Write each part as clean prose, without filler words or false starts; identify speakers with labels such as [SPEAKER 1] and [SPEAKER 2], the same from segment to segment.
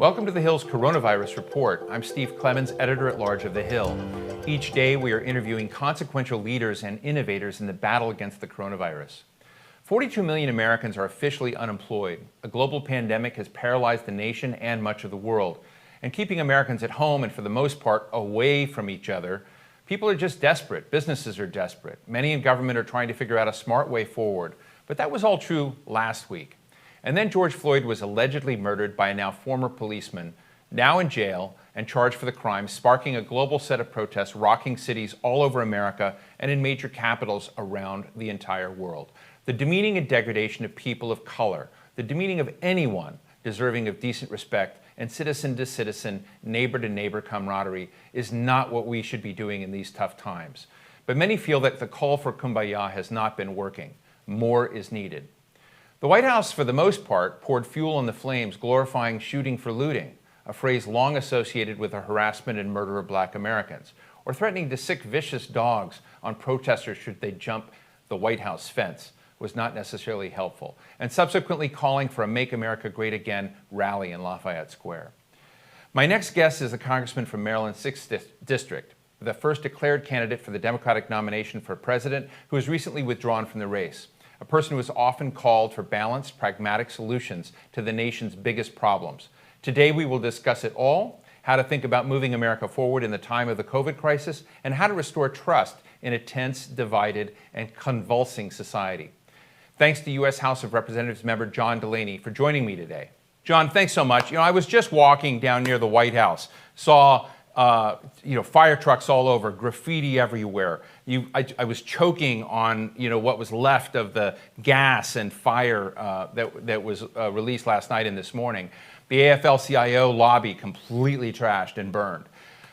[SPEAKER 1] Welcome to The Hill's Coronavirus Report. I'm Steve Clemons, editor-at-large of The Hill. Each day, we are interviewing consequential leaders and innovators in the battle against the coronavirus. 42 million Americans are officially unemployed. A global pandemic has paralyzed the nation and much of the world. And keeping Americans at home and, for the most part, away from each other, people are just desperate. Businesses are desperate. Many in government are trying to figure out a smart way forward. But that was all true last week. And then George Floyd was allegedly murdered by a now former policeman, now in jail and charged for the crime, sparking a global set of protests rocking cities all over America and in major capitals around the entire world. The demeaning and degradation of people of color, the demeaning of anyone deserving of decent respect and citizen to citizen, neighbor to neighbor camaraderie is not what we should be doing in these tough times. But many feel that the call for kumbaya has not been working. More is needed. The White House, for the most part, poured fuel on the flames, glorifying shooting for looting, a phrase long associated with the harassment and murder of black Americans, or threatening to sick vicious dogs on protesters should they jump the White House fence was not necessarily helpful, and subsequently calling for a Make America Great Again rally in Lafayette Square. My next guest is a congressman from Maryland's 6th District, the first declared candidate for the Democratic nomination for president who was recently withdrawn from the race. A person who is often called for balanced, pragmatic solutions to the nation's biggest problems. Today, we will discuss it all, how to think about moving America forward in the time of the COVID crisis, and how to restore trust in a tense, divided, and convulsing society. Thanks to U.S. House of Representatives member John Delaney for joining me today. John, thanks so much. I was just walking down near the White House, saw fire trucks all over, graffiti everywhere. I was choking on, what was left of the gas and fire that was released last night and this morning. The AFL-CIO lobby completely trashed and burned.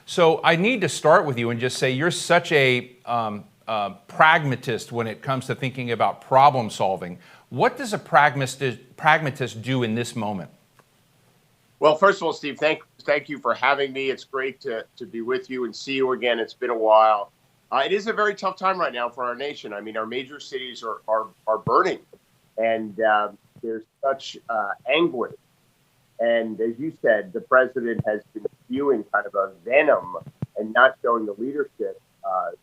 [SPEAKER 1] So I need to start with you and just say you're such a pragmatist when it comes to thinking about problem solving. What does a pragmatist do in this moment?
[SPEAKER 2] Well, first of all, Steve, thank you for having me. It's great to be with you and see you again. It's been a while. It is a very tough time right now for our nation. I mean, our major cities are burning, and there's such anguish. And as you said, the president has been spewing kind of a venom and not showing the leadership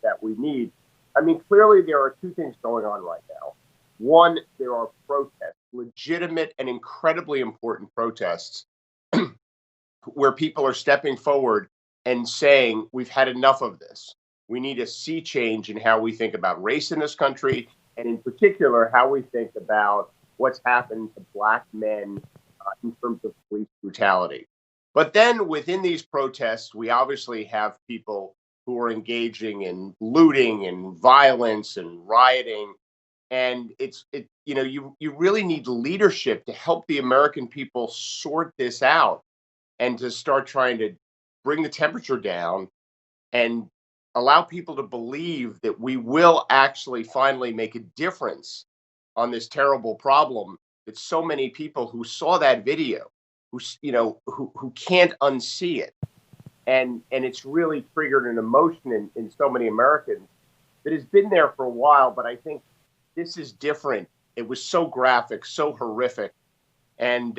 [SPEAKER 2] that we need. I mean, clearly there are two things going on right now. One, there are protests, legitimate and incredibly important protests, where people are stepping forward and saying, we've had enough of this. We need a sea change in how we think about race in this country, and in particular, how we think about what's happened to black men in terms of police brutality. But then within these protests, we obviously have people who are engaging in looting and violence and rioting. And you really need leadership to help the American people sort this out and to start trying to bring the temperature down and allow people to believe that we will actually finally make a difference on this terrible problem that so many people who saw that video, who can't unsee it. And it's really triggered an emotion in so many Americans that has been there for a while, but I think this is different. It was so graphic, so horrific. And,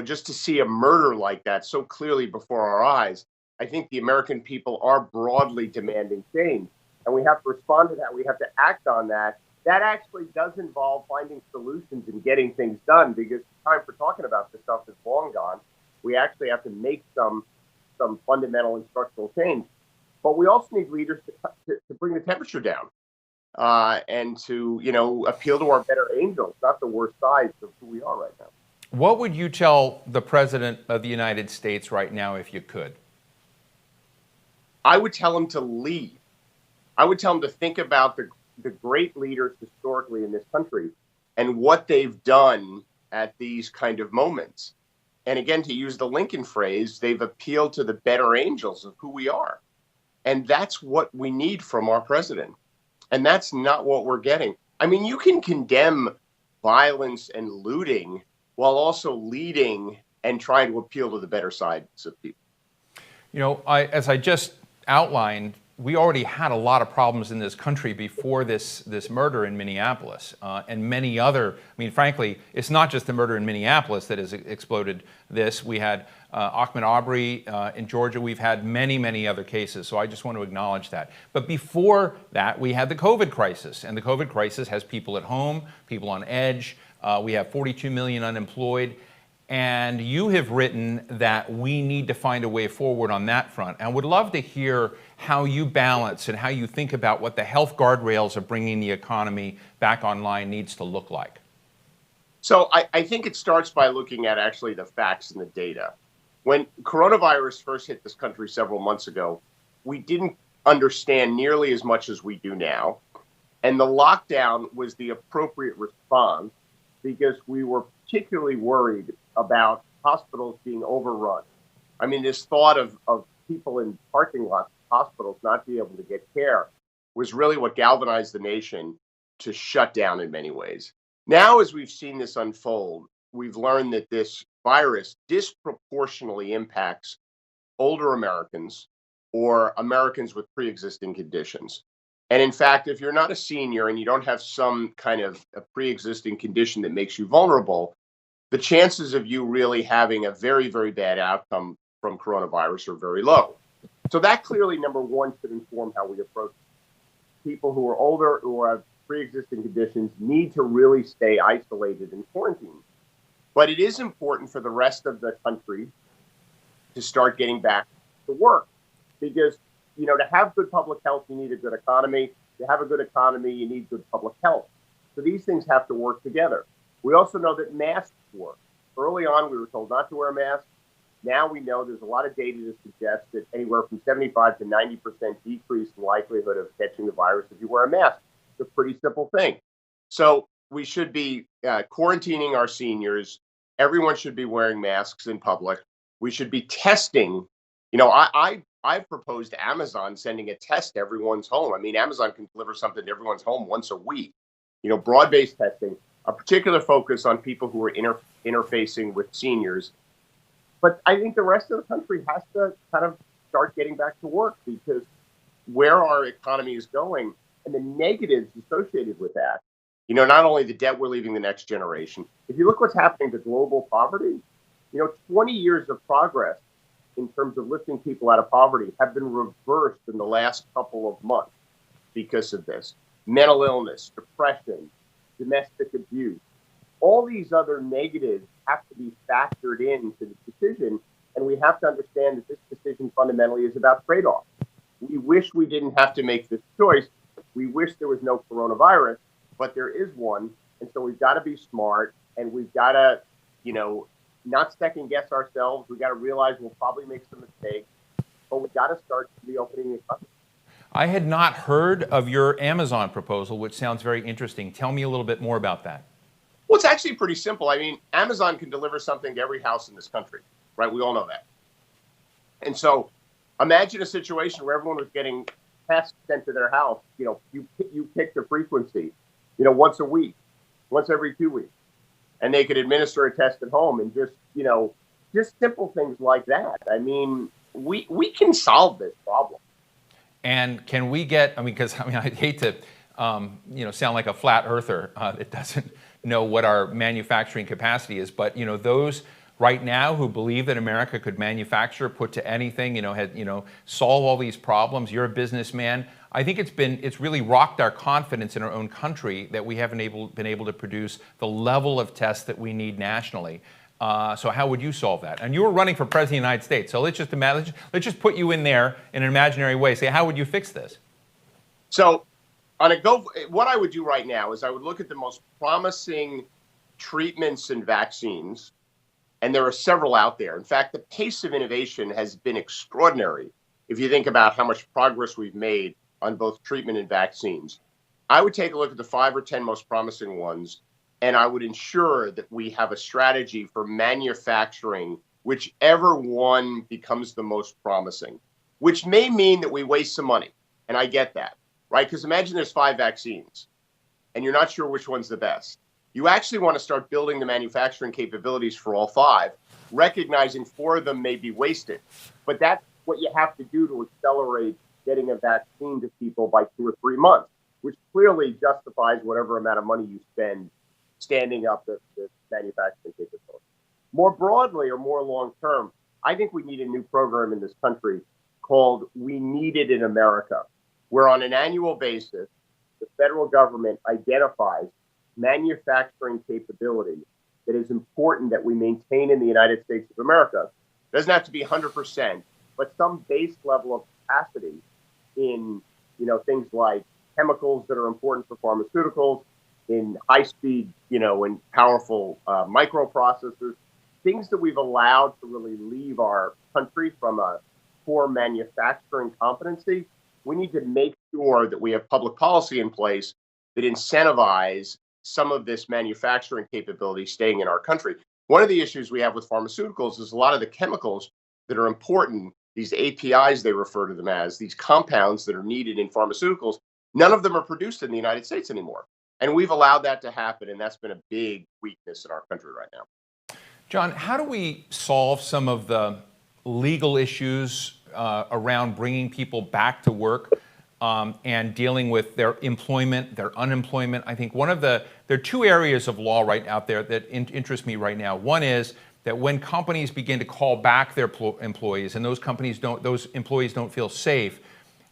[SPEAKER 2] just to see a murder like that so clearly before our eyes, I think the American people are broadly demanding change. And we have to respond to that. We have to act on that. That actually does involve finding solutions and getting things done, because the time for talking about this stuff is long gone. We actually have to make some fundamental and structural change. But we also need leaders to bring the temperature down. And to, appeal to our better angels, not the worst sides of who we are right now.
[SPEAKER 1] What would you tell the President of the United States right now if you could?
[SPEAKER 2] I would tell him to lead. I would tell him to think about the great leaders historically in this country and what they've done at these kind of moments. And again, to use the Lincoln phrase, they've appealed to the better angels of who we are. And that's what we need from our president. And that's not what we're getting. I mean, you can condemn violence and looting while also leading and trying to appeal to the better sides of people.
[SPEAKER 1] As I just outlined, we already had a lot of problems in this country before this murder in Minneapolis, and many other. I mean, frankly, it's not just the murder in Minneapolis that has exploded this. We had Ahmaud Arbery in Georgia. We've had many other cases. So I just want to acknowledge that. But before that, we had the COVID crisis, and the COVID crisis has people at home, people on edge. We have 42 million unemployed. And you have written that we need to find a way forward on that front. And I would love to hear how you balance and how you think about what the health guardrails of bringing the economy back online needs to look like.
[SPEAKER 2] So I think it starts by looking at actually the facts and the data. When coronavirus first hit this country several months ago, we didn't understand nearly as much as we do now. And the lockdown was the appropriate response because we were particularly worried about hospitals being overrun. I mean, this thought of people in parking lots of hospitals not being able to get care was really what galvanized the nation to shut down in many ways. Now, as we've seen this unfold, we've learned that this virus disproportionately impacts older Americans or Americans with pre-existing conditions. And in fact, if you're not a senior and you don't have some kind of a pre-existing condition that makes you vulnerable, the chances of you really having a very bad outcome from coronavirus are very low. So that clearly, number one, should inform how we approach it. People who are older, who have pre-existing conditions, need to really stay isolated and quarantined. But it is important for the rest of the country to start getting back to work because, you know, to have good public health, you need a good economy. To have a good economy, you need good public health. So these things have to work together. We also know that masks work. Early on, we were told not to wear masks. Now we know there's a lot of data to suggest that anywhere from 75 to 90% decrease in likelihood of catching the virus if you wear a mask. It's a pretty simple thing. So we should be quarantining our seniors. Everyone should be wearing masks in public. We should be testing. You know, I've proposed Amazon sending a test to everyone's home. I mean, Amazon can deliver something to everyone's home once a week. You know, broad-based testing, a particular focus on people who are interfacing with seniors. But I think the rest of the country has to kind of start getting back to work because where our economy is going and the negatives associated with that, you know, not only the debt we're leaving the next generation. If you look what's happening to global poverty, you know, 20 years of progress in terms of lifting people out of poverty have been reversed in the last couple of months because of this. Mental illness, depression, domestic abuse, all these other negatives have to be factored into the decision. And we have to understand that this decision fundamentally is about trade-off. We wish we didn't have to make this choice. We wish there was no coronavirus, but there is one. And so we've got to be smart and we've got to, you know, not second guess ourselves. We've got to realize we'll probably make some mistakes, but we've got to start reopening the economy.
[SPEAKER 1] I had not heard of your Amazon proposal, which sounds very interesting. Tell me a little bit more about that.
[SPEAKER 2] Well, it's actually pretty simple. I mean, Amazon can deliver something to every house in this country, right? We all know that. And so imagine a situation where everyone was getting tests sent to their house. You know, you pick the frequency, you know, once a week, once every 2 weeks. And they could administer a test at home and just, you know, just simple things like that. I mean, we can solve this problem.
[SPEAKER 1] And can we get, I mean, I hate to, you know, sound like a flat earther that doesn't know what our manufacturing capacity is, but, you know, those right now who believe that America could manufacture, put to anything, you know, solve all these problems. You're a businessman. I think it's really rocked our confidence in our own country that we haven't been able to produce the level of tests that we need nationally. So how would you solve that? And you were running for president of the United States. So let's just put you in there in an imaginary way. Say, how would you fix this?
[SPEAKER 2] So what I would do right now is I would look at the most promising treatments and vaccines, and there are several out there. In fact, the pace of innovation has been extraordinary. If you think about how much progress we've made on both treatment and vaccines, I would take a look at the 5 or 10 most promising ones, and I would ensure that we have a strategy for manufacturing whichever one becomes the most promising, which may mean that we waste some money. And I get that, right? Because imagine there's 5 vaccines and you're not sure which one's the best. You actually want to start building the manufacturing capabilities for all 5, recognizing 4 of them may be wasted. But that's what you have to do to accelerate getting a vaccine to people by 2 or 3 months, which clearly justifies whatever amount of money you spend standing up the manufacturing capability. More broadly or more long term, I think we need a new program in this country called We Need It in America, where on an annual basis, the federal government identifies manufacturing capability that is important that we maintain in the United States of America. It doesn't have to be 100%, but some base level of capacity in things like chemicals that are important for pharmaceuticals, in high speed, and powerful microprocessors, things that we've allowed to really leave our country from a core manufacturing competency. We need to make sure that we have public policy in place that incentivize some of this manufacturing capability staying in our country. One of the issues we have with pharmaceuticals is a lot of the chemicals that are important, these APIs, they refer to them as, these compounds that are needed in pharmaceuticals, none of them are produced in the United States anymore. And we've allowed that to happen, and that's been a big weakness in our country right now.
[SPEAKER 1] John, how do we solve some of the legal issues around bringing people back to work and dealing with their employment, their unemployment? I think there are two areas of law right out there that interest me right now. One is that when companies begin to call back their employees and those employees don't feel safe,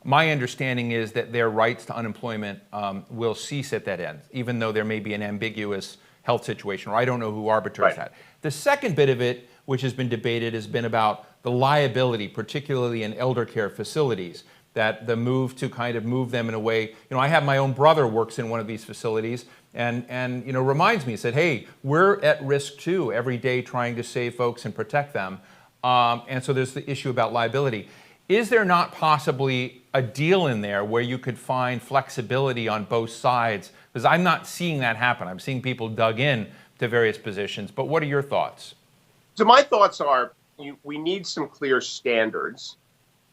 [SPEAKER 1] my understanding is that their rights to unemployment will cease at that end, even though there may be an ambiguous health situation, or I don't know who arbiters that. The second bit of it, which has been debated, has been about the liability, particularly in elder care facilities, that the move to kind of move them in a way, I have my own brother works in one of these facilities and reminds me, said, hey, we're at risk too every day trying to save folks and protect them. And so there's the issue about liability. Is there not possibly a deal in there where you could find flexibility on both sides? Because I'm not seeing that happen. I'm seeing people dug in to various positions. But what are your thoughts?
[SPEAKER 2] So my thoughts are we need some clear standards,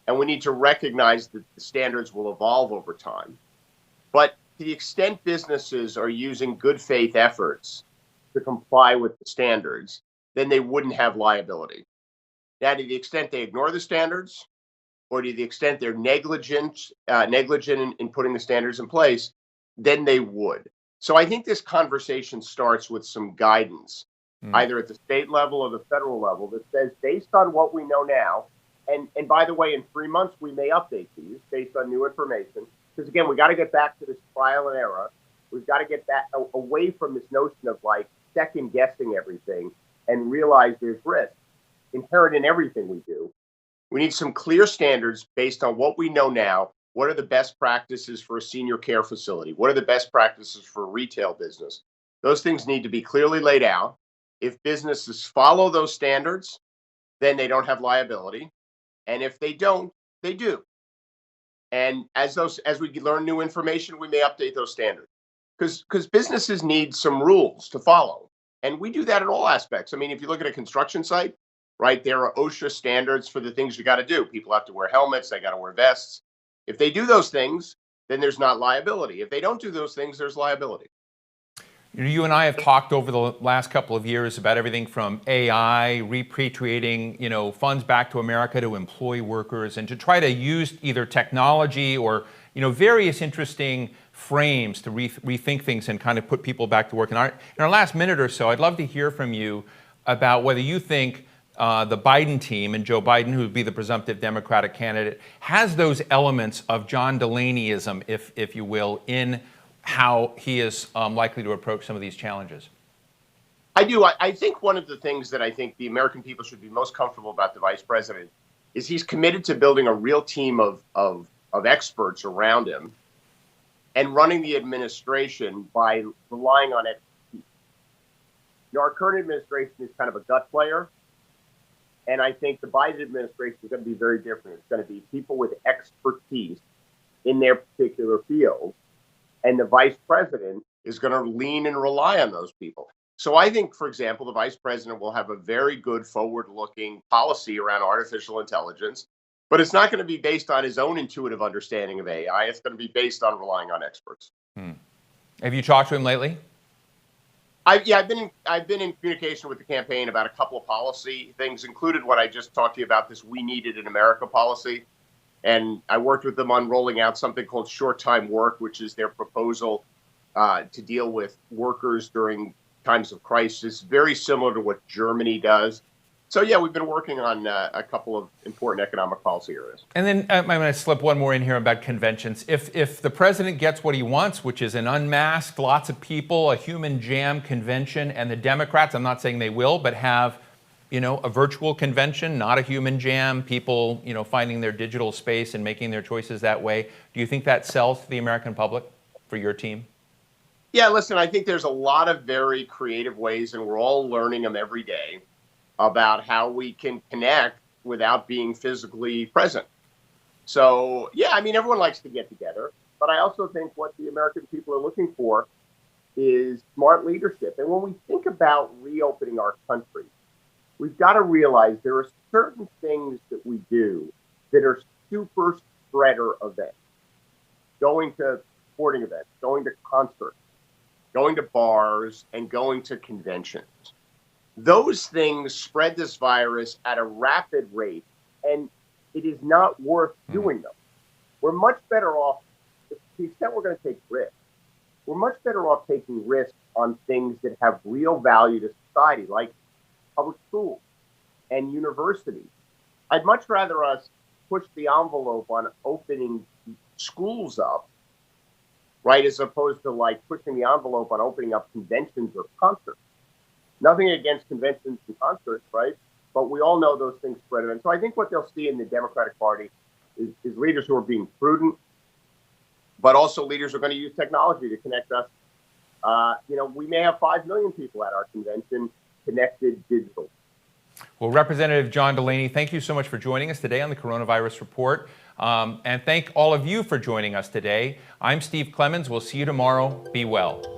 [SPEAKER 2] and we need to recognize that the standards will evolve over time. But to the extent businesses are using good faith efforts to comply with the standards, then they wouldn't have liability. Now, to the extent they ignore the standards, or to the extent they're negligent in putting the standards in place, then they would. So I think this conversation starts with some guidance, either at the state level or the federal level, that says, based on what we know now, and by the way, in 3 months, we may update these based on new information, because again, we got to get back to this trial and error. We've got to get back away from this notion of like second guessing everything and realize there's risk inherent in everything we do. We need some clear standards based on what we know now. What are the best practices for a senior care facility? What are the best practices for a retail business? Those things need to be clearly laid out. If businesses follow those standards, then they don't have liability. And if they don't, they do. And as we learn new information, we may update those standards. Because businesses need some rules to follow. And we do that in all aspects. I mean, if you look at a construction site, right, there are OSHA standards for the things you got to do. People have to wear helmets, they got to wear vests. If they do those things, then there's not liability. If they don't do those things, there's liability.
[SPEAKER 1] You and I have talked over the last couple of years about everything from AI, repatriating, funds back to America to employ workers, and to try to use either technology or, various interesting frames to rethink things and kind of put people back to work. In our last minute or so, I'd love to hear from you about whether you think the Biden team and Joe Biden, who would be the presumptive Democratic candidate, has those elements of John Delaneyism, if you will, in how he is likely to approach some of these challenges.
[SPEAKER 2] I do. I think one of the things that I think the American people should be most comfortable about the vice president is he's committed to building a real team of experts around him and running the administration by relying on expertise. Our current administration is kind of a gut player. And I think the Biden administration is going to be very different. It's going to be people with expertise in their particular field. And the vice president is going to lean and rely on those people. So I think, for example, the vice president will have a very good forward-looking policy around artificial intelligence, but it's not going to be based on his own intuitive understanding of AI. It's going to be based on relying on experts.
[SPEAKER 1] Have you talked to him lately?
[SPEAKER 2] I've been in communication with the campaign about a couple of policy things, included what I just talked to you about, this We Need It in America policy. And I worked with them on rolling out something called short-time work, which is their proposal to deal with workers during times of crisis, very similar to what Germany does. So, yeah, we've been working on a couple of important economic policy areas.
[SPEAKER 1] And then I'm going to slip one more in here about conventions. If the president gets what he wants, which is an unmasked, lots of people, a human jam convention, and the Democrats, I'm not saying they will, but have, a virtual convention, not a human jam, people, finding their digital space and making their choices that way, do you think that sells to the American public for your team?
[SPEAKER 2] Yeah, listen, I think there's a lot of very creative ways, and we're all learning them every day, about how we can connect without being physically present. So, yeah, I mean, everyone likes to get together, but I also think what the American people are looking for is smart leadership. And when we think about reopening our country, we've got to realize there are certain things that we do that are super spreader events. Going to sporting events, going to concerts, going to bars, and going to conventions. Those things spread this virus at a rapid rate, and it is not worth doing them. We're much better off, to the extent we're going to take risks, we're much better off taking risks on things that have real value to society, like public schools and universities. I'd much rather us push the envelope on opening schools up, right, as opposed to like pushing the envelope on opening up conventions or concerts. Nothing against conventions and concerts, right? But we all know those things spread. And so I think what they'll see in the Democratic Party is leaders who are being prudent, but also leaders who are going to use technology to connect us. We may have 5 million people at our convention connected digitally.
[SPEAKER 1] Well, Representative John Delaney, thank you so much for joining us today on the Coronavirus Report. And thank all of you for joining us today. I'm Steve Clemons. We'll see you tomorrow. Be well.